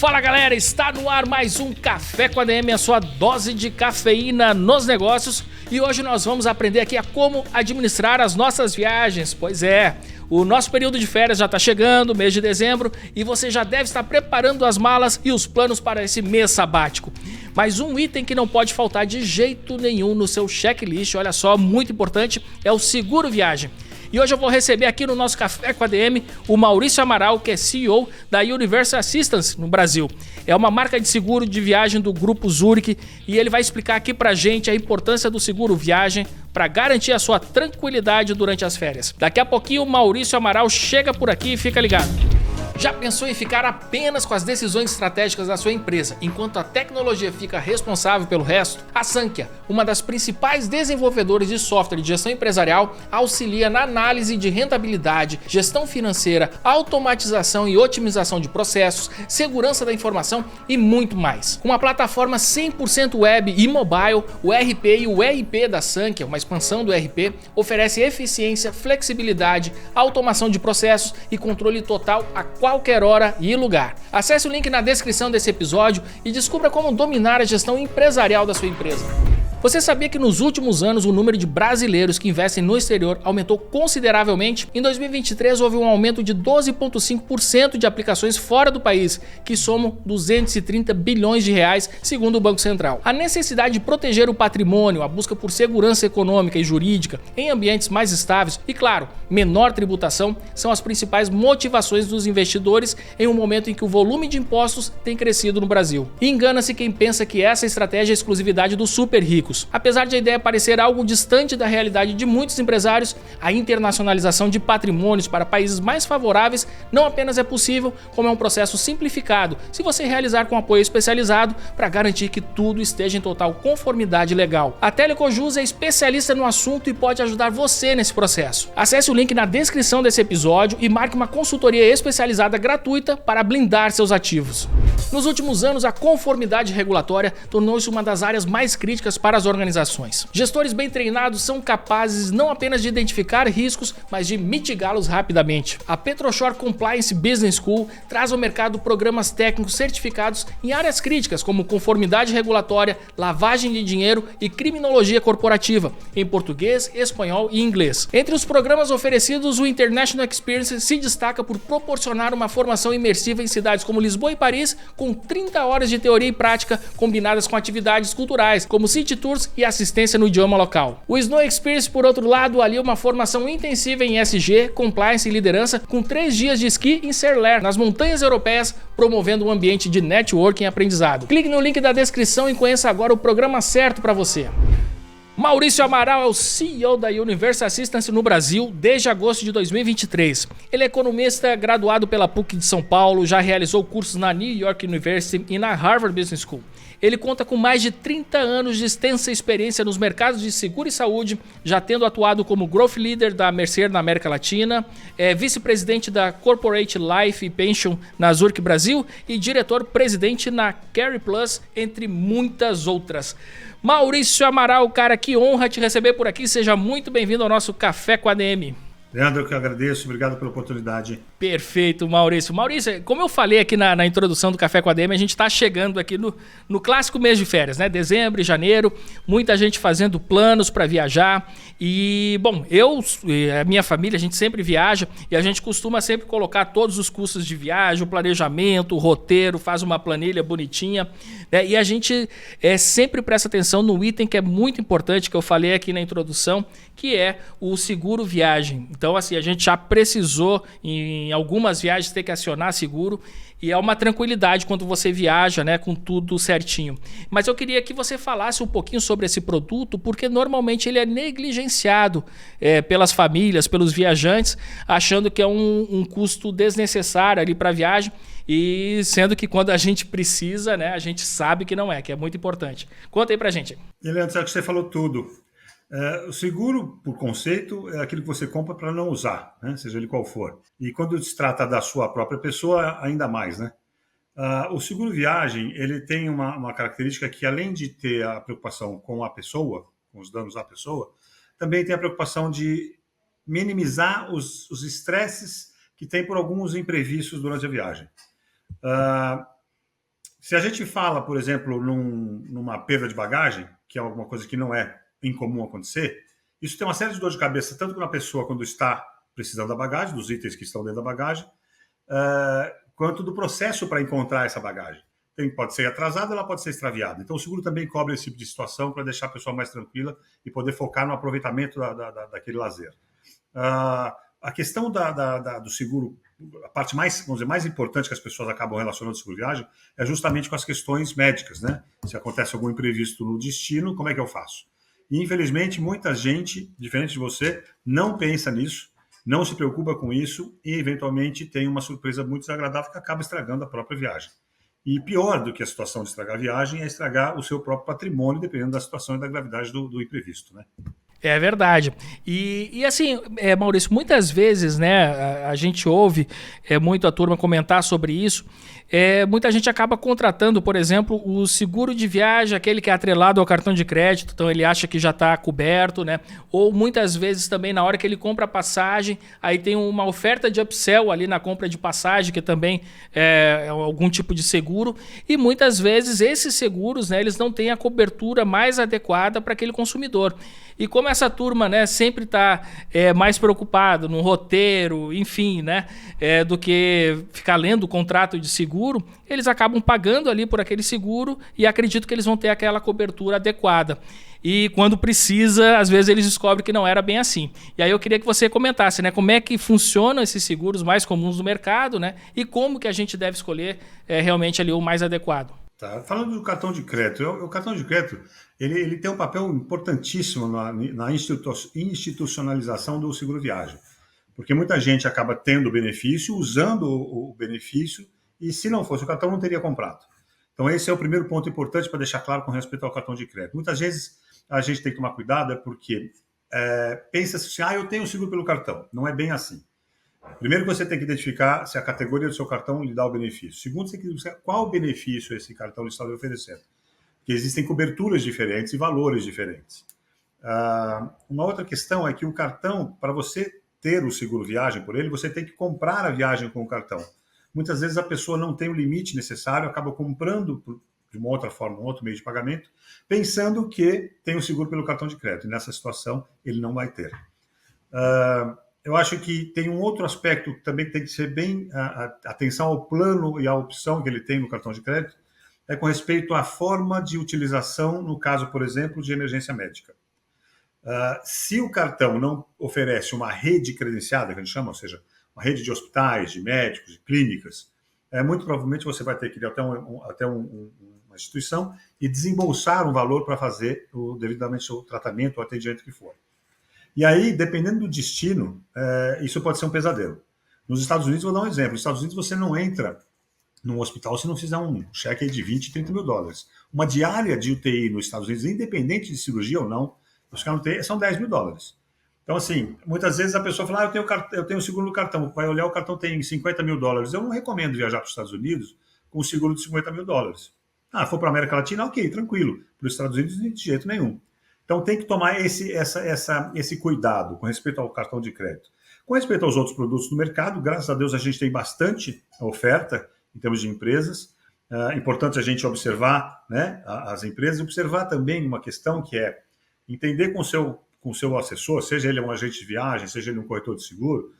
Fala galera, está no ar mais um Café com a DM, a sua dose de cafeína nos negócios. E hoje nós vamos aprender aqui a como administrar as nossas viagens. Pois é, o nosso período de férias já está chegando, mês de dezembro, e você já deve estar preparando as malas e os planos para esse mês sabático. Mas um item que não pode faltar de jeito nenhum no seu checklist, olha só, muito importante, é o seguro viagem. E hoje eu vou receber aqui no nosso Café com a DM o Maurício Amaral, que é CEO da Universal Assistance no Brasil. É uma marca de seguro de viagem do Grupo Zurich e ele vai explicar aqui pra gente a importância do seguro viagem para garantir a sua tranquilidade durante as férias. Daqui a pouquinho o Maurício Amaral chega por aqui e fica ligado. Já pensou em ficar apenas com as decisões estratégicas da sua empresa, enquanto a tecnologia fica responsável pelo resto? A Sankhya, uma das principais desenvolvedoras de software de gestão empresarial, auxilia na análise de rentabilidade, gestão financeira, automatização e otimização de processos, segurança da informação e muito mais. Com uma plataforma 100% web e mobile, o RP e o EIP da Sankhya, uma expansão do RP, oferece eficiência, flexibilidade, automação de processos e controle total a qualquer hora e lugar. Acesse o link na descrição desse episódio e descubra como dominar a gestão empresarial da sua empresa. Você sabia que nos últimos anos o número de brasileiros que investem no exterior aumentou consideravelmente? Em 2023 houve um aumento de 12,5% de aplicações fora do país, que somam 230 bilhões de reais, segundo o Banco Central. A necessidade de proteger o patrimônio, a busca por segurança econômica e jurídica em ambientes mais estáveis e, claro, menor tributação são as principais motivações dos investidores em um momento em que o volume de impostos tem crescido no Brasil. E engana-se quem pensa que essa estratégia é exclusividade dos super ricos. Apesar de a ideia parecer algo distante da realidade de muitos empresários, a internacionalização de patrimônios para países mais favoráveis não apenas é possível, como é um processo simplificado se você realizar com apoio especializado para garantir que tudo esteja em total conformidade legal. A Telecojus é especialista no assunto e pode ajudar você nesse processo. Acesse o link na descrição desse episódio e marque uma consultoria especializada gratuita para blindar seus ativos. Nos últimos anos, a conformidade regulatória tornou-se uma das áreas mais críticas para as organizações. Gestores bem treinados são capazes não apenas de identificar riscos, mas de mitigá-los rapidamente. A PetroShore Compliance Business School traz ao mercado programas técnicos certificados em áreas críticas como conformidade regulatória, lavagem de dinheiro e criminologia corporativa, em português, espanhol e inglês. Entre os programas oferecidos, o International Experience se destaca por proporcionar uma formação imersiva em cidades como Lisboa e Paris, com 30 horas de teoria e prática combinadas com atividades culturais, como city tours e assistência no idioma local. O Snow Experience, por outro lado, alia uma formação intensiva em SG, Compliance e Liderança, com 3 dias de esqui em Serler, nas montanhas europeias, promovendo um ambiente de networking e aprendizado. Clique no link da descrição e conheça agora o programa certo para você. Maurício Amaral é o CEO da Universal Assistance no Brasil desde agosto de 2023. Ele é economista graduado pela PUC de São Paulo, já realizou cursos na New York University e na Harvard Business School. Ele conta com mais de 30 anos de extensa experiência nos mercados de seguro e saúde, já tendo atuado como Growth Leader da Mercer na América Latina, vice-presidente da Corporate Life e Pension na Zurich Brasil e diretor-presidente na Carry Plus, entre muitas outras. Maurício Amaral, cara, que honra te receber por aqui. Seja muito bem-vindo ao nosso Café com a DM. Leandro, eu que agradeço. Obrigado pela oportunidade. Perfeito, Maurício. Maurício, como eu falei aqui na introdução do Café com a DM, a gente está chegando aqui no clássico mês de férias, né? Dezembro e janeiro, muita gente fazendo planos para viajar. E, bom, eu e a minha família, a gente sempre viaja e a gente costuma sempre colocar todos os custos de viagem, o planejamento, o roteiro, faz uma planilha bonitinha, né? E a gente sempre presta atenção no item que é muito importante, que eu falei aqui na introdução, que é o seguro viagem. Então, assim, a gente já precisou em algumas viagens ter que acionar seguro e é uma tranquilidade quando você viaja, né, com tudo certinho. Mas eu queria que você falasse um pouquinho sobre esse produto, porque normalmente ele é negligenciado pelas famílias, pelos viajantes, achando que é um custo desnecessário ali para a viagem e sendo que quando a gente precisa, né, a gente sabe que não é, que é muito importante. Conta aí pra gente. Leandro, sabe que você falou tudo. O seguro, por conceito, é aquilo que você compra para não usar, né? Seja ele qual for. E quando se trata da sua própria pessoa, ainda mais, né? O seguro viagem, ele tem uma característica que, além de ter a preocupação com a pessoa, com os danos à pessoa, também tem a preocupação de minimizar os estresses que tem por alguns imprevistos durante a viagem. Se a gente fala, por exemplo, numa perda de bagagem, que é alguma coisa que não é incomum acontecer, isso tem uma série de dor de cabeça, tanto para a pessoa quando está precisando da bagagem, dos itens que estão dentro da bagagem, quanto do processo para encontrar essa bagagem. Pode ser atrasada, ela pode ser extraviada. Então, o seguro também cobre esse tipo de situação para deixar a pessoa mais tranquila e poder focar no aproveitamento daquele lazer. A questão do seguro, a parte mais, vamos dizer, mais importante que as pessoas acabam relacionando ao seguro viagem é justamente com as questões médicas, né? Se acontece algum imprevisto no destino, como é que eu faço? E, infelizmente, muita gente, diferente de você, não pensa nisso, não se preocupa com isso e, eventualmente, tem uma surpresa muito desagradável que acaba estragando a própria viagem. E pior do que a situação de estragar a viagem é estragar o seu próprio patrimônio, dependendo da situação e da gravidade do imprevisto, né? É verdade. E assim, Maurício, muitas vezes, né, a gente ouve muito a turma comentar sobre isso. Muita gente acaba contratando, por exemplo, o seguro de viagem, aquele que é atrelado ao cartão de crédito, então ele acha que já está coberto, né? Ou muitas vezes também na hora que ele compra a passagem, aí tem uma oferta de upsell ali na compra de passagem, que também é algum tipo de seguro. E muitas vezes esses seguros, né, eles não têm a cobertura mais adequada para aquele consumidor. E como essa turma, né, sempre está mais preocupada no roteiro, enfim, né, do que ficar lendo o contrato de seguro, eles acabam pagando ali por aquele seguro e acredito que eles vão ter aquela cobertura adequada. E quando precisa, às vezes eles descobrem que não era bem assim. E aí eu queria que você comentasse, né, como é que funcionam esses seguros mais comuns do mercado, né, e como que a gente deve escolher realmente ali o mais adequado. Tá. Falando do cartão de crédito, o cartão de crédito ele tem um papel importantíssimo na institucionalização do seguro viagem, porque muita gente acaba tendo benefício, usando o benefício, e se não fosse o cartão, não teria comprado. Então, esse é o primeiro ponto importante para deixar claro com respeito ao cartão de crédito. Muitas vezes a gente tem que tomar cuidado, porque pensa-se assim, eu tenho seguro pelo cartão. Não é bem assim. Primeiro, você tem que identificar se a categoria do seu cartão lhe dá o benefício. Segundo, você tem que buscar qual benefício esse cartão lhe está lhe oferecendo. Porque existem coberturas diferentes e valores diferentes. Uma outra questão é que o cartão, para você ter o seguro viagem por ele, você tem que comprar a viagem com o cartão. Muitas vezes a pessoa não tem o limite necessário, acaba comprando de uma outra forma, um outro meio de pagamento, pensando que tem o seguro pelo cartão de crédito. E nessa situação, ele não vai ter. Eu acho que tem um outro aspecto que também tem que ser bem atenção ao plano e à opção que ele tem no cartão de crédito, é com respeito à forma de utilização, no caso, por exemplo, de emergência médica. Se o cartão não oferece uma rede credenciada, que a gente chama, ou seja, uma rede de hospitais, de médicos, de clínicas, muito provavelmente você vai ter que ir até uma instituição e desembolsar um valor para fazer devidamente o tratamento ou atendimento que for. E aí, dependendo do destino, isso pode ser um pesadelo. Nos Estados Unidos, vou dar um exemplo. Nos Estados Unidos, você não entra num hospital se não fizer um cheque de 20, 30 mil dólares. Uma diária de UTI nos Estados Unidos, independente de cirurgia ou não, os caras não têm, são 10 mil dólares. Então, assim, muitas vezes a pessoa fala, eu tenho seguro no cartão. Vai olhar, o cartão tem 50 mil dólares. Eu não recomendo viajar para os Estados Unidos com um seguro de 50 mil dólares. For para a América Latina, ok, tranquilo. Para os Estados Unidos, de jeito nenhum. Então, tem que tomar esse cuidado com respeito ao cartão de crédito. Com respeito aos outros produtos do mercado, graças a Deus a gente tem bastante oferta em termos de empresas. É importante a gente observar, né, as empresas, observar também uma questão que é entender com o seu assessor, seja ele um agente de viagem, seja ele um corretor de seguro,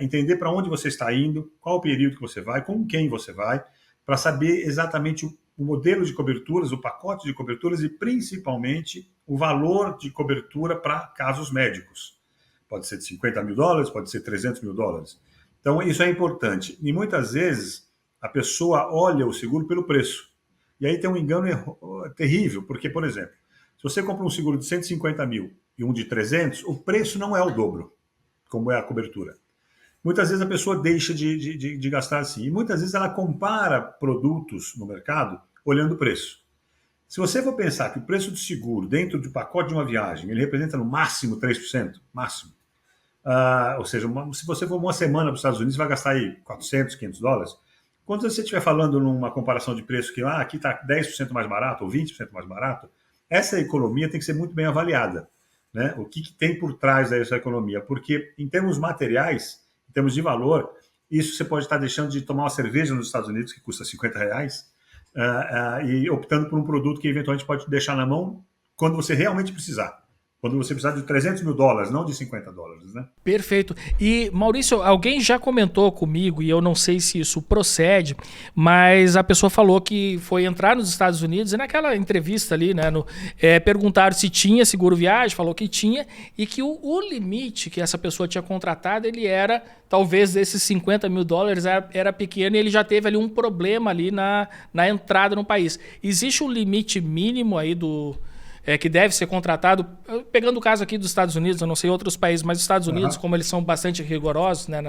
entender para onde você está indo, qual o período que você vai, com quem você vai, para saber exatamente o modelo de coberturas, o pacote de coberturas e, principalmente, o valor de cobertura para casos médicos. Pode ser de 50 mil dólares, pode ser 300 mil dólares. Então, isso é importante. E, muitas vezes, a pessoa olha o seguro pelo preço. E aí tem um engano terrível, porque, por exemplo, se você compra um seguro de 150 mil e um de 300, o preço não é o dobro, como é a cobertura. Muitas vezes a pessoa deixa de gastar assim. E muitas vezes ela compara produtos no mercado olhando o preço. Se você for pensar que o preço do seguro dentro do pacote de uma viagem, ele representa no máximo 3%, máximo. Ou seja, se você for uma semana para os Estados Unidos, você vai gastar aí 400, 500 dólares. Quando você estiver falando numa comparação de preço que aqui está 10% mais barato ou 20% mais barato, essa economia tem que ser muito bem avaliada. Né? O que tem por trás dessa economia? Porque em termos materiais, em termos de valor, isso você pode estar deixando de tomar uma cerveja nos Estados Unidos, que custa R$50, e optando por um produto que eventualmente pode deixar na mão quando você realmente precisar. Quando você precisar de $300 mil, não de $50, né? Perfeito. E, Maurício, alguém já comentou comigo, e eu não sei se isso procede, mas a pessoa falou que foi entrar nos Estados Unidos e naquela entrevista ali, né, perguntaram se tinha seguro viagem, falou que tinha, e que o limite que essa pessoa tinha contratado, ele era, talvez esses $50 mil era pequeno, e ele já teve ali um problema ali na entrada no país. Existe um limite mínimo aí que deve ser contratado, pegando o caso aqui dos Estados Unidos, eu não sei outros países, mas os Estados Unidos, como eles são bastante rigorosos, né,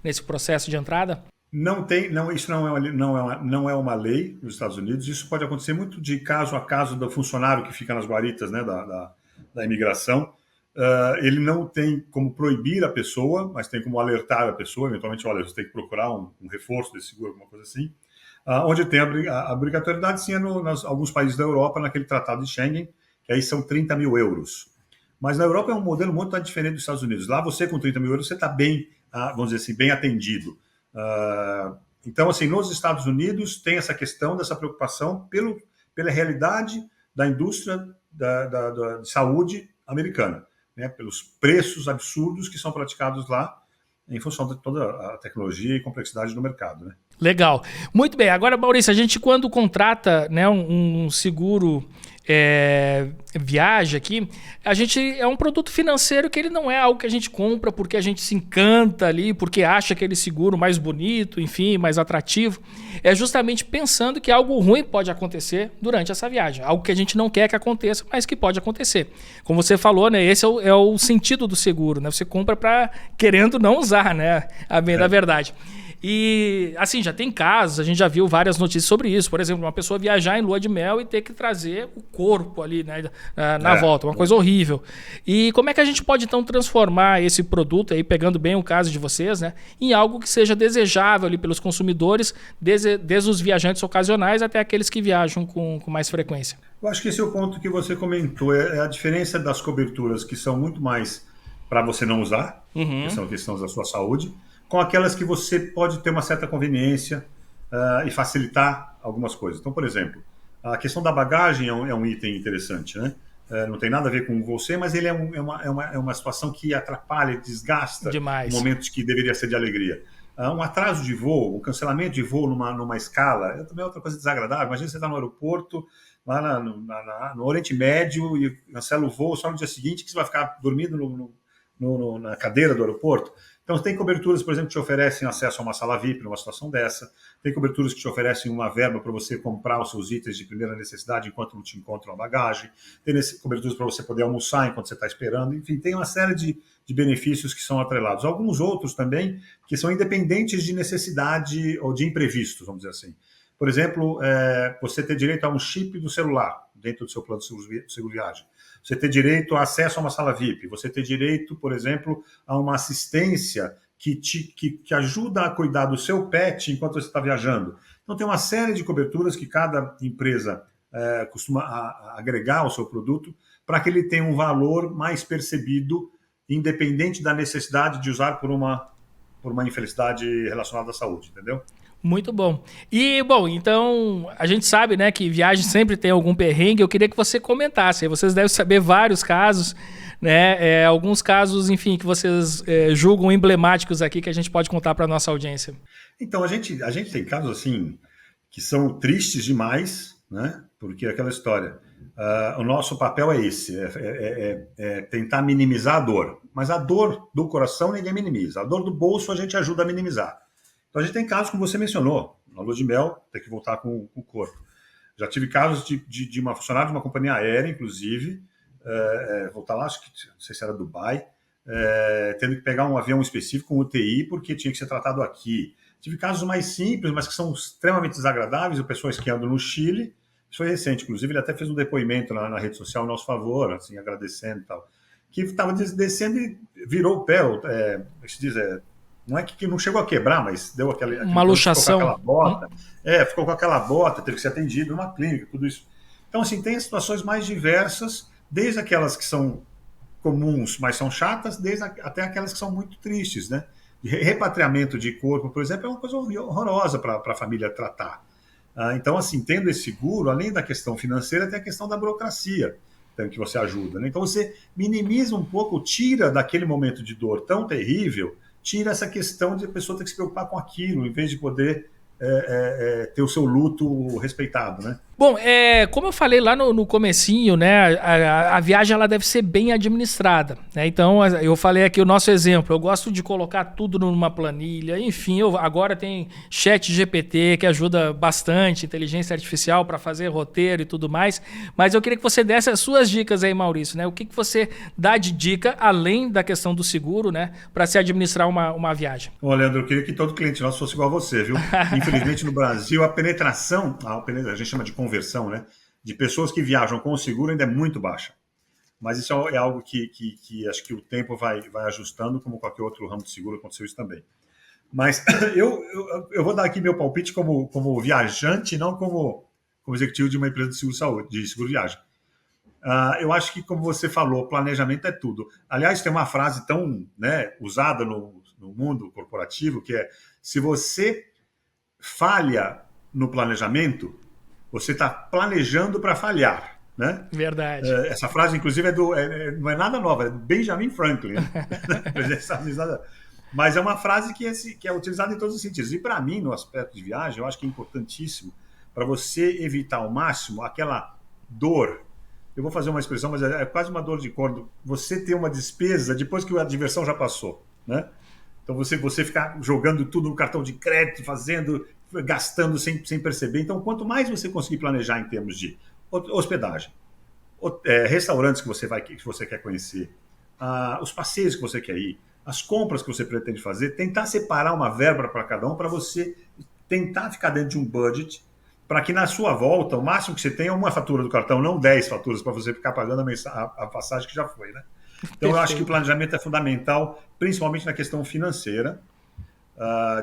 nesse processo de entrada? Não tem, não, isso não é uma lei nos Estados Unidos. Isso pode acontecer muito de caso a caso do funcionário que fica nas guaritas, né, da imigração. Ele não tem como proibir a pessoa, mas tem como alertar a pessoa, eventualmente, olha, você tem que procurar um reforço desse seguro, alguma coisa assim. Onde tem a obrigatoriedade, sim, é alguns países da Europa, naquele tratado de Schengen, que aí são 30 mil euros. Mas na Europa é um modelo muito diferente dos Estados Unidos. Lá você, com 30 mil euros, você está bem, vamos dizer assim, bem atendido. Então, assim, nos Estados Unidos tem essa questão dessa preocupação pela realidade da indústria de saúde americana, né? Pelos preços absurdos que são praticados lá em função de toda a tecnologia e complexidade do mercado, né? Legal. Muito bem. Agora, Maurício, a gente quando contrata, né, um seguro viagem aqui, a gente é um produto financeiro que ele não é algo que a gente compra porque a gente se encanta ali, porque acha aquele seguro mais bonito, enfim, mais atrativo. É justamente pensando que algo ruim pode acontecer durante essa viagem. Algo que a gente não quer que aconteça, mas que pode acontecer. Como você falou, né, esse é o sentido do seguro, né? Você compra para querendo não usar, né? A bem da verdade. E, assim, já tem casos, a gente já viu várias notícias sobre isso. Por exemplo, uma pessoa viajar em lua de mel e ter que trazer o corpo ali, né, na volta, uma coisa horrível. E como é que a gente pode, então, transformar esse produto, aí, pegando bem o caso de vocês, né, em algo que seja desejável ali pelos consumidores, desde os viajantes ocasionais até aqueles que viajam com mais frequência? Eu acho que esse é o ponto que você comentou, é a diferença das coberturas que são muito mais para você não usar, que são questões da sua saúde, com aquelas que você pode ter uma certa conveniência e facilitar algumas coisas. Então, por exemplo, a questão da bagagem é um item interessante, né? Não tem nada a ver com você, mas ele é uma situação que atrapalha, desgasta demais momentos que deveria ser de alegria. Um atraso de voo, um cancelamento de voo numa escala, também é outra coisa desagradável. Imagina você está no aeroporto, lá no Oriente Médio, e cancela o voo só no dia seguinte, que você vai ficar dormindo na cadeira do aeroporto. Então, tem coberturas, por exemplo, que te oferecem acesso a uma sala VIP numa situação dessa. Tem coberturas que te oferecem uma verba para você comprar os seus itens de primeira necessidade enquanto não te encontram a bagagem. Tem coberturas para você poder almoçar enquanto você está esperando. Enfim, tem uma série de benefícios que são atrelados. Alguns outros também que são independentes de necessidade ou de imprevistos, vamos dizer assim. Por exemplo, você ter direito a um chip do celular dentro do seu plano de seguro viagem. Você ter direito a acesso a uma sala VIP. Você ter direito, por exemplo, a uma assistência que ajuda a cuidar do seu pet enquanto você está viajando. Então, tem uma série de coberturas que cada empresa costuma agregar ao seu produto para que ele tenha um valor mais percebido, independente da necessidade de usar por uma infelicidade relacionada à saúde, entendeu? Muito bom. E, bom, então, a gente sabe, né, que viagem sempre tem algum perrengue. Eu queria que você comentasse. Vocês devem saber vários casos, né? Alguns casos, enfim, que vocês julgam emblemáticos aqui que a gente pode contar para a nossa audiência. Então, a gente tem casos, assim, que são tristes demais, né? Porque aquela história. O nosso papel é esse, tentar minimizar a dor. Mas a dor do coração ninguém minimiza. A dor do bolso a gente ajuda a minimizar. Então, a gente tem casos, como você mencionou, na lua de mel, ter que voltar com o corpo. Já tive casos de uma funcionária de uma companhia aérea, inclusive, voltar lá, acho que não sei se era Dubai, tendo que pegar um avião específico com UTI, porque tinha que ser tratado aqui. Tive casos mais simples, mas que são extremamente desagradáveis, o pessoal esquiando no Chile. Isso foi recente, inclusive, ele até fez um depoimento na rede social a nosso favor, assim, agradecendo e tal. Que estava descendo e virou o pé, se diz, não é que não chegou a quebrar, mas deu uma luxação. Ficou com aquela bota. Ficou com aquela bota, teve que ser atendido numa clínica, tudo isso. Então, assim, tem situações mais diversas, desde aquelas que são comuns, mas são chatas, até aquelas que são muito tristes, né? Repatriamento de corpo, por exemplo, é uma coisa horrorosa para a família tratar. Então, assim, tendo esse seguro, além da questão financeira, tem a questão da burocracia que você ajuda, né? Então, você minimiza um pouco, tira daquele momento de dor tão terrível, tira essa questão de a pessoa ter que se preocupar com aquilo, em vez de poder ter o seu luto respeitado, né? Bom, como eu falei lá no comecinho, né, a viagem ela deve ser bem administrada, né? Então, eu falei aqui o nosso exemplo, eu gosto de colocar tudo numa planilha, enfim, agora tem chat GPT que ajuda bastante, inteligência artificial para fazer roteiro e tudo mais, mas eu queria que você desse as suas dicas aí, Maurício, né? O que você dá de dica, além da questão do seguro, né, para se administrar uma viagem? Ô, Leandro, eu queria que todo cliente nosso fosse igual a você, viu? Infelizmente, no Brasil, a penetração, a gente chama de conversão, né, de pessoas que viajam com o seguro ainda é muito baixa. Mas isso é algo que acho que o tempo vai ajustando, como qualquer outro ramo de seguro aconteceu isso também. Mas eu vou dar aqui meu palpite como viajante, não como executivo de uma empresa de seguro-saúde, de seguro-viagem. Eu acho que, como você falou, planejamento é tudo. Aliás, tem uma frase tão, né, usada no mundo corporativo, que é: se você falha no planejamento, você está planejando para falhar, né? Verdade. Essa frase, inclusive, não é nada nova, é do Benjamin Franklin, né? Mas é uma frase que é utilizada em todos os sentidos. E para mim, no aspecto de viagem, eu acho que é importantíssimo para você evitar ao máximo aquela dor. Eu vou fazer uma expressão, mas é quase uma dor de corno. Você ter uma despesa depois que a diversão já passou, né? Então você ficar jogando tudo no cartão de crédito, gastando sem perceber. Então, quanto mais você conseguir planejar em termos de hospedagem, restaurantes que você quer conhecer, os passeios que você quer ir, as compras que você pretende fazer, tentar separar uma verba para cada um, para você tentar ficar dentro de um budget, para que na sua volta, o máximo que você tenha é uma fatura do cartão, não 10 faturas para você ficar pagando a passagem que já foi, né? Então, eu acho que o planejamento é fundamental, principalmente na questão financeira,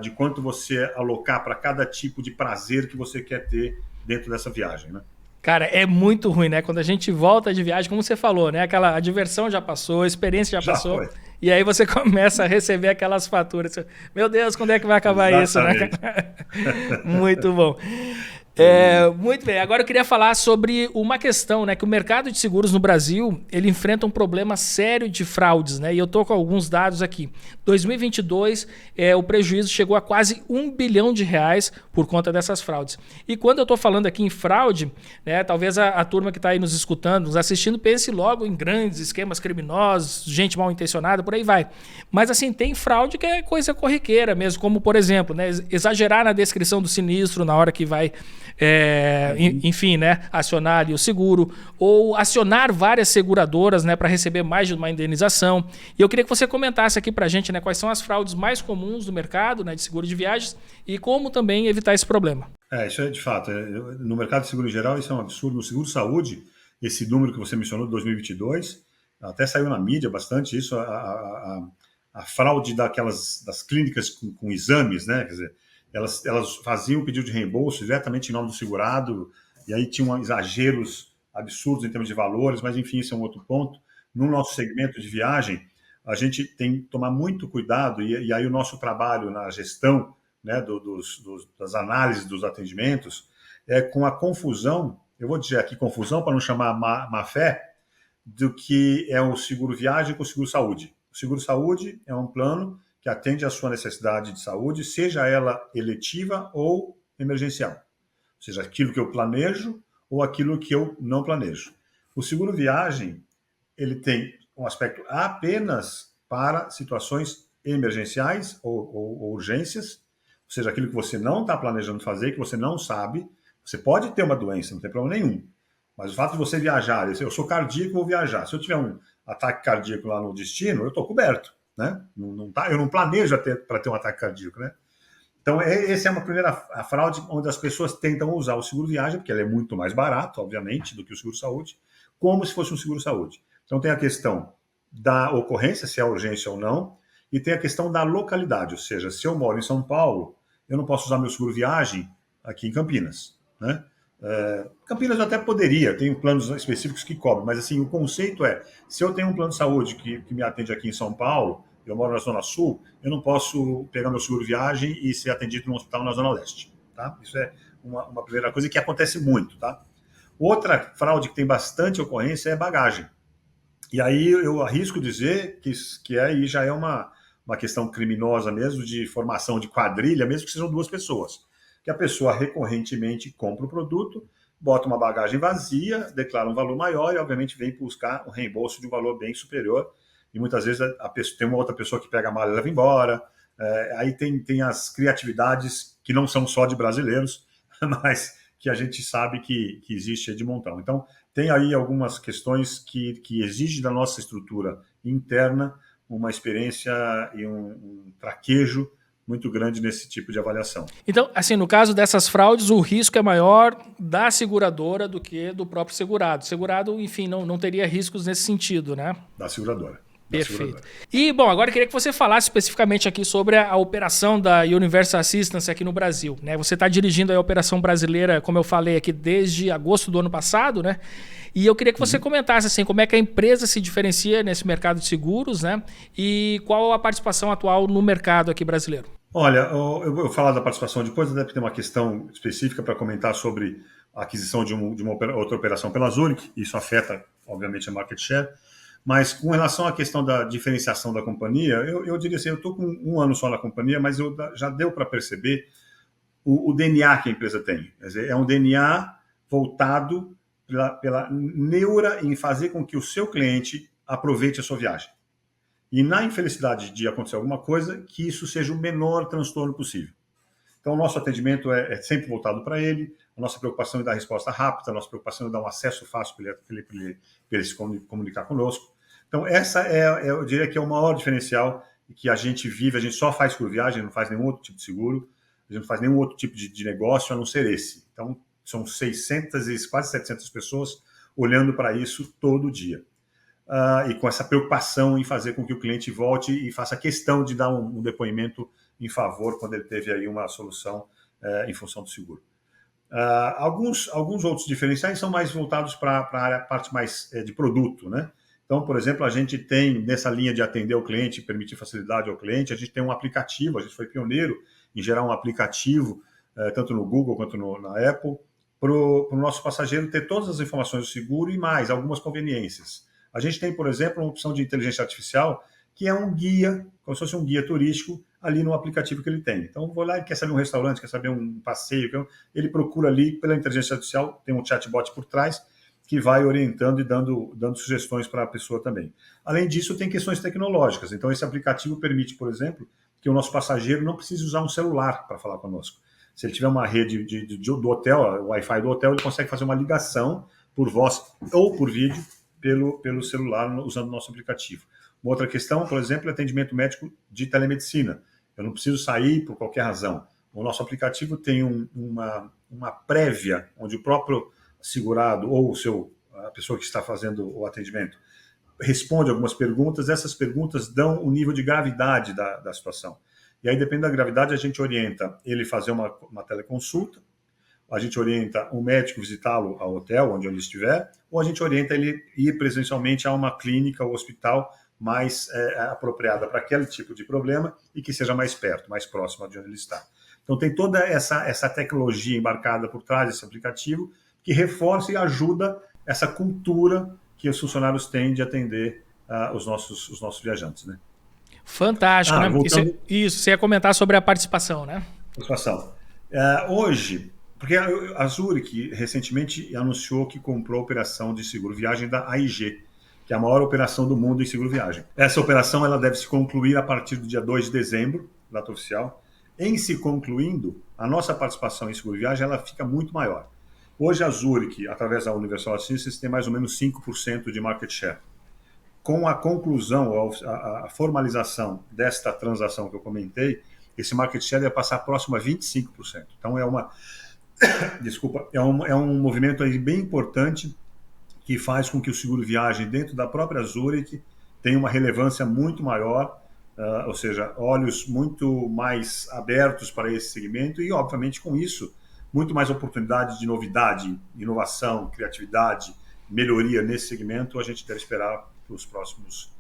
de quanto você alocar para cada tipo de prazer que você quer ter dentro dessa viagem, né? Cara, é muito ruim, né? Quando a gente volta de viagem, como você falou, né? A diversão já passou, a experiência já passou. Foi. E aí você começa a receber aquelas faturas. Meu Deus, quando é que vai acabar Exatamente. isso, né? Muito bom. Muito bem, agora eu queria falar sobre uma questão, né, que o mercado de seguros no Brasil, ele enfrenta um problema sério de fraudes, né, e eu estou com alguns dados aqui. 2022, o prejuízo chegou a quase R$1 bilhão por conta dessas fraudes. E quando eu estou falando aqui em fraude, né, talvez a turma que está aí nos escutando, nos assistindo, pense logo em grandes esquemas criminosos, gente mal intencionada, por aí vai. Mas assim, tem fraude que é coisa corriqueira mesmo, como por exemplo, né, exagerar na descrição do sinistro na hora que vai... enfim, né, acionar ali o seguro, ou acionar várias seguradoras, né, para receber mais de uma indenização. E eu queria que você comentasse aqui para a gente, né, quais são as fraudes mais comuns do mercado, né, de seguro de viagens e como também evitar esse problema. Isso é de fato. No mercado de seguro em geral, isso é um absurdo. No seguro-saúde, esse número que você mencionou de 2022, até saiu na mídia bastante isso, a fraude das clínicas com exames, né, quer dizer, elas faziam o pedido de reembolso diretamente em nome do segurado, e aí tinham exageros absurdos em termos de valores, mas enfim, esse é um outro ponto. No nosso segmento de viagem, a gente tem que tomar muito cuidado, e aí o nosso trabalho na gestão, né, das análises dos atendimentos, com a confusão, eu vou dizer aqui confusão para não chamar má fé, do que é o seguro viagem com o seguro saúde. O seguro saúde é um plano que atende à sua necessidade de saúde, seja ela eletiva ou emergencial. Ou seja, aquilo que eu planejo ou aquilo que eu não planejo. O seguro viagem, ele tem um aspecto apenas para situações emergenciais ou urgências, ou seja, aquilo que você não está planejando fazer, que você não sabe. Você pode ter uma doença, não tem problema nenhum. Mas o fato de você viajar, eu sou cardíaco, vou viajar. Se eu tiver um ataque cardíaco lá no destino, eu estou coberto. Né? Eu não planejo para ter um ataque cardíaco, né? Então, essa é uma primeira fraude onde as pessoas tentam usar o seguro-viagem, porque ele é muito mais barato, obviamente, do que o seguro-saúde, como se fosse um seguro-saúde. Então, tem a questão da ocorrência, se é urgência ou não, e tem a questão da localidade, ou seja, se eu moro em São Paulo, eu não posso usar meu seguro-viagem aqui em Campinas, né? Campinas eu até poderia, tem planos específicos que cobrem, mas assim, o conceito é, se eu tenho um plano de saúde que me atende aqui em São Paulo, eu moro na Zona Sul, eu não posso pegar meu seguro viagem e ser atendido num hospital na Zona Leste, tá? Isso é uma primeira coisa que acontece muito, tá? Outra fraude que tem bastante ocorrência é bagagem. E aí eu arrisco dizer que aí já é uma questão criminosa mesmo, de formação de quadrilha, mesmo que sejam duas pessoas. Que a pessoa recorrentemente compra o produto, bota uma bagagem vazia, declara um valor maior e, obviamente, vem buscar um reembolso de um valor bem superior. E muitas vezes tem uma outra pessoa que pega a mala e leva embora. Aí tem as criatividades que não são só de brasileiros, mas que a gente sabe que existe de montão. Então, tem aí algumas questões que exigem da nossa estrutura interna uma experiência e um traquejo muito grande nesse tipo de avaliação. Então, assim, no caso dessas fraudes, o risco é maior da seguradora do que do próprio segurado. O segurado, enfim, não teria riscos nesse sentido, né? Da seguradora. Perfeito. E, bom, agora eu queria que você falasse especificamente aqui sobre a operação da Universal Assistance aqui no Brasil, né? Você está dirigindo a operação brasileira, como eu falei aqui, desde agosto do ano passado, né? E eu queria que você comentasse assim, como é que a empresa se diferencia nesse mercado de seguros, né? E qual a participação atual no mercado aqui brasileiro? Olha, eu vou falar da participação depois, deve ter uma questão específica para comentar sobre a aquisição de uma outra operação pela Zurich. Isso afeta, obviamente, a market share. Mas com relação à questão da diferenciação da companhia, eu diria assim, eu estou com um ano só na companhia, mas já deu para perceber o DNA que a empresa tem. Quer dizer, é um DNA voltado pela neura em fazer com que o seu cliente aproveite a sua viagem. E na infelicidade de acontecer alguma coisa, que isso seja o menor transtorno possível. Então, o nosso atendimento é sempre voltado para ele, a nossa preocupação é dar resposta rápida, a nossa preocupação é dar um acesso fácil para ele se comunicar conosco. Então, essa eu diria que é o maior diferencial que a gente vive. A gente só faz por viagem, não faz nenhum outro tipo de seguro, a gente não faz nenhum outro tipo de negócio a não ser esse. Então, são 600 e quase 700 pessoas olhando para isso todo dia. E com essa preocupação em fazer com que o cliente volte e faça questão de dar um depoimento em favor quando ele teve aí uma solução em função do seguro. Alguns outros diferenciais são mais voltados para a parte mais de produto, né? Então, por exemplo, a gente tem, nessa linha de atender o cliente, permitir facilidade ao cliente, a gente tem um aplicativo, a gente foi pioneiro em gerar um aplicativo, tanto no Google quanto na Apple, para o nosso passageiro ter todas as informações do seguro e mais, algumas conveniências. A gente tem, por exemplo, uma opção de inteligência artificial, que é um guia, como se fosse um guia turístico, ali no aplicativo que ele tem. Então, vou lá e quer saber um restaurante, quer saber um passeio, ele procura ali pela inteligência artificial, tem um chatbot por trás, que vai orientando e dando sugestões para a pessoa também. Além disso, tem questões tecnológicas. Então, esse aplicativo permite, por exemplo, que o nosso passageiro não precise usar um celular para falar conosco. Se ele tiver uma rede do hotel, o Wi-Fi do hotel, ele consegue fazer uma ligação por voz ou por vídeo pelo celular, usando o nosso aplicativo. Uma outra questão, por exemplo, é atendimento médico de telemedicina. Eu não preciso sair por qualquer razão. O nosso aplicativo tem uma prévia, onde o próprio segurado ou a pessoa que está fazendo o atendimento responde algumas perguntas, essas perguntas dão o nível de gravidade da situação. E aí, dependendo da gravidade, a gente orienta ele fazer uma teleconsulta, a gente orienta o médico visitá-lo ao hotel, onde ele estiver, ou a gente orienta ele ir presencialmente a uma clínica ou hospital mais apropriada para aquele tipo de problema e que seja mais perto, mais próximo de onde ele está. Então, tem toda essa tecnologia embarcada por trás desse aplicativo que reforça e ajuda essa cultura que os funcionários têm de atender os nossos viajantes, né? Fantástico, né? Voltando... Isso, você ia comentar sobre a participação, né? Participação. Hoje, porque a Zurich recentemente anunciou que comprou a operação de seguro viagem da AIG, que é a maior operação do mundo em seguro viagem. Essa operação ela deve se concluir a partir do dia 2 de dezembro, data oficial. Em se concluindo, a nossa participação em seguro viagem ela fica muito maior. Hoje a Zurich, através da Universal Assistance, tem mais ou menos 5% de market share. Com a conclusão, a formalização desta transação que eu comentei, esse market share vai passar próximo a 25%. Então é um movimento aí bem importante que faz com que o seguro viagem dentro da própria Zurich tenha uma relevância muito maior, ou seja, olhos muito mais abertos para esse segmento e, obviamente, com isso, muito mais oportunidade de novidade, inovação, criatividade, melhoria nesse segmento, a gente deve esperar para os próximos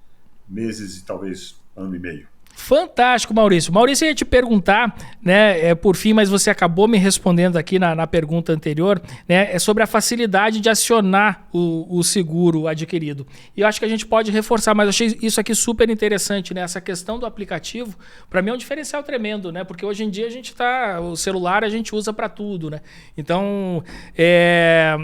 meses e talvez ano e meio. Fantástico, Maurício. Maurício, eu ia te perguntar, né, por fim, mas você acabou me respondendo aqui na pergunta anterior, né, é sobre a facilidade de acionar o seguro adquirido. E eu acho que a gente pode reforçar, mas eu achei isso aqui super interessante, né? Essa questão do aplicativo, para mim é um diferencial tremendo, né? Porque hoje em dia o celular a gente usa para tudo, né? Então,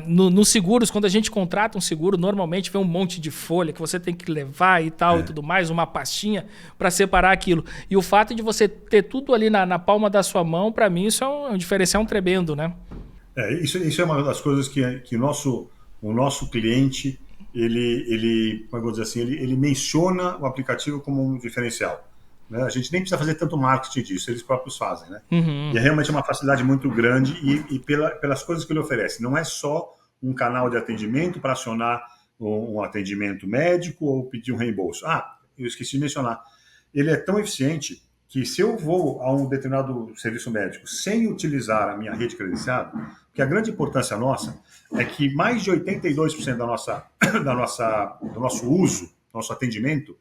nos seguros, quando a gente contrata um seguro, normalmente vem um monte de folha que você tem que levar e tal e tudo mais, uma pastinha para separar aquilo. E o fato de você ter tudo ali na palma da sua mão, para mim, isso é um diferencial tremendo, né? Isso é uma das coisas que o nosso cliente, ele como eu vou dizer assim, ele menciona o aplicativo como um diferencial. Né? A gente nem precisa fazer tanto marketing disso, eles próprios fazem. Né? Uhum. E é realmente uma facilidade muito grande e pelas coisas que ele oferece. Não é só um canal de atendimento para acionar um atendimento médico ou pedir um reembolso. Eu esqueci de mencionar. Ele é tão eficiente que se eu vou a um determinado serviço médico sem utilizar a minha rede credenciada, que a grande importância nossa é que mais de 82% do nosso uso, nosso atendimento,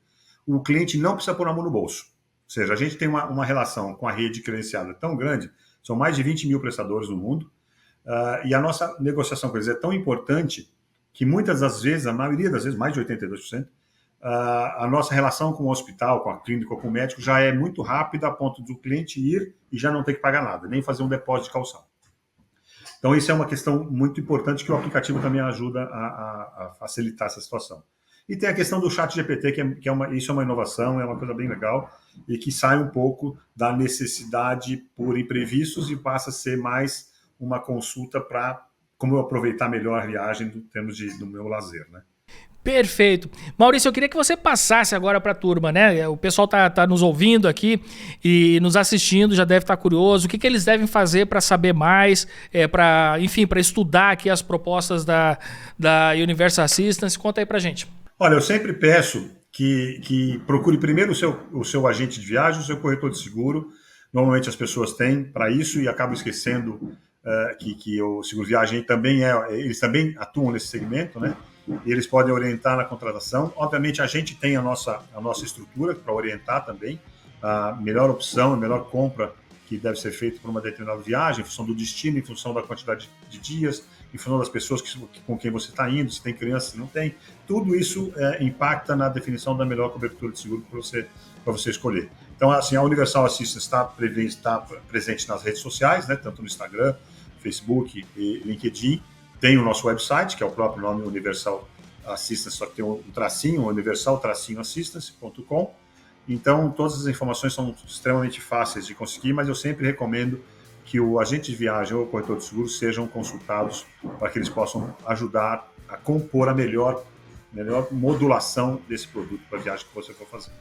o cliente não precisa pôr a mão no bolso. Ou seja, a gente tem uma relação com a rede credenciada tão grande, são mais de 20 mil prestadores no mundo, e a nossa negociação com eles é tão importante que muitas das vezes, a maioria das vezes, mais de 82%, a nossa relação com o hospital, com a clínica, com o médico já é muito rápida a ponto do cliente ir e já não ter que pagar nada, nem fazer um depósito de calção. Então, isso é uma questão muito importante que o aplicativo também ajuda a facilitar essa situação. E tem a questão do chat GPT, isso é uma inovação, é uma coisa bem legal e que sai um pouco da necessidade por imprevistos e passa a ser mais uma consulta para como eu aproveitar melhor a viagem em termos do meu lazer, né? Perfeito. Maurício, eu queria que você passasse agora para a turma, né? O pessoal tá nos ouvindo aqui e nos assistindo, já deve estar curioso. O que eles devem fazer para saber mais, para estudar aqui as propostas da Universal Assistance? Conta aí para gente. Olha, eu sempre peço que procure primeiro o seu agente de viagem, o seu corretor de seguro. Normalmente as pessoas têm para isso e acabam esquecendo que o seguro viagem também eles também atuam nesse segmento, né? E eles podem orientar na contratação. Obviamente, a gente tem a nossa estrutura para orientar também a melhor opção, a melhor compra que deve ser feita para uma determinada viagem, em função do destino, em função da quantidade de dias, em função das pessoas com quem você está indo, se tem criança, se não tem. Tudo isso impacta na definição da melhor cobertura de seguro para você escolher. Então, assim, a Universal Assistance está presente nas redes sociais, né, tanto no Instagram, Facebook e LinkedIn. Tem o nosso website, que é o próprio nome Universal Assistance, só que tem um tracinho, universal-assistance.com. Então, todas as informações são extremamente fáceis de conseguir, mas eu sempre recomendo que o agente de viagem ou o corretor de seguro sejam consultados para que eles possam ajudar a compor a melhor modulação desse produto para a viagem que você for fazer.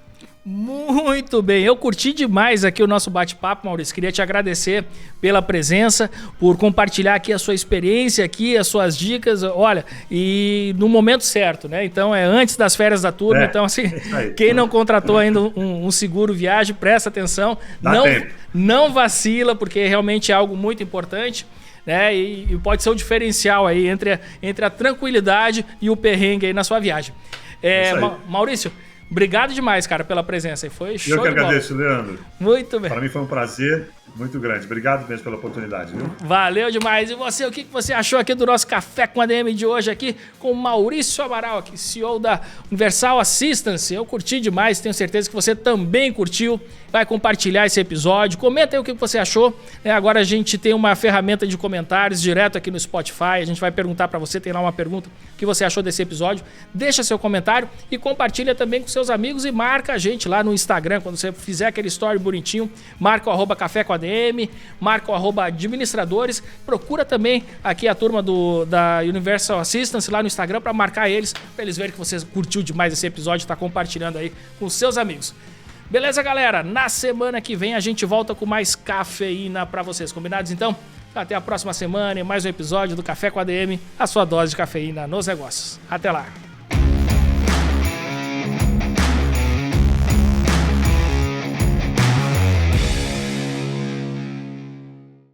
Muito bem, eu curti demais aqui o nosso bate-papo, Maurício. Queria te agradecer pela presença, por compartilhar aqui a sua experiência, aqui as suas dicas, olha, e no momento certo, né? Então é antes das férias da turma, então assim, quem não contratou ainda um seguro viagem, presta atenção, não vacila, porque realmente é algo muito importante. Né? E pode ser o diferencial aí entre a tranquilidade e o perrengue aí na sua viagem. Maurício, obrigado demais, cara, pela presença. Foi show de bola. Eu que agradeço, Leandro. Muito bem. Para mim foi um prazer muito grande. Obrigado mesmo pela oportunidade, viu? Valeu demais. E você, o que você achou aqui do nosso Café com ADM de hoje aqui com o Maurício Amaral, aqui, CEO da Universal Assistance? Eu curti demais, tenho certeza que você também curtiu. Vai compartilhar esse episódio, comenta aí o que você achou. Agora a gente tem uma ferramenta de comentários direto aqui no Spotify, a gente vai perguntar para você, tem lá uma pergunta, o que você achou desse episódio. Deixa seu comentário e compartilha também com seus amigos e marca a gente lá no Instagram, quando você fizer aquele story bonitinho, marca o @café com ADM, marca o @administradores, procura também aqui a turma da Universal Assistance lá no Instagram para marcar eles, para eles verem que você curtiu demais esse episódio e está compartilhando aí com seus amigos. Beleza, galera? Na semana que vem a gente volta com mais cafeína para vocês. Combinados, então? Até a próxima semana e mais um episódio do Café com ADM, a sua dose de cafeína nos negócios. Até lá!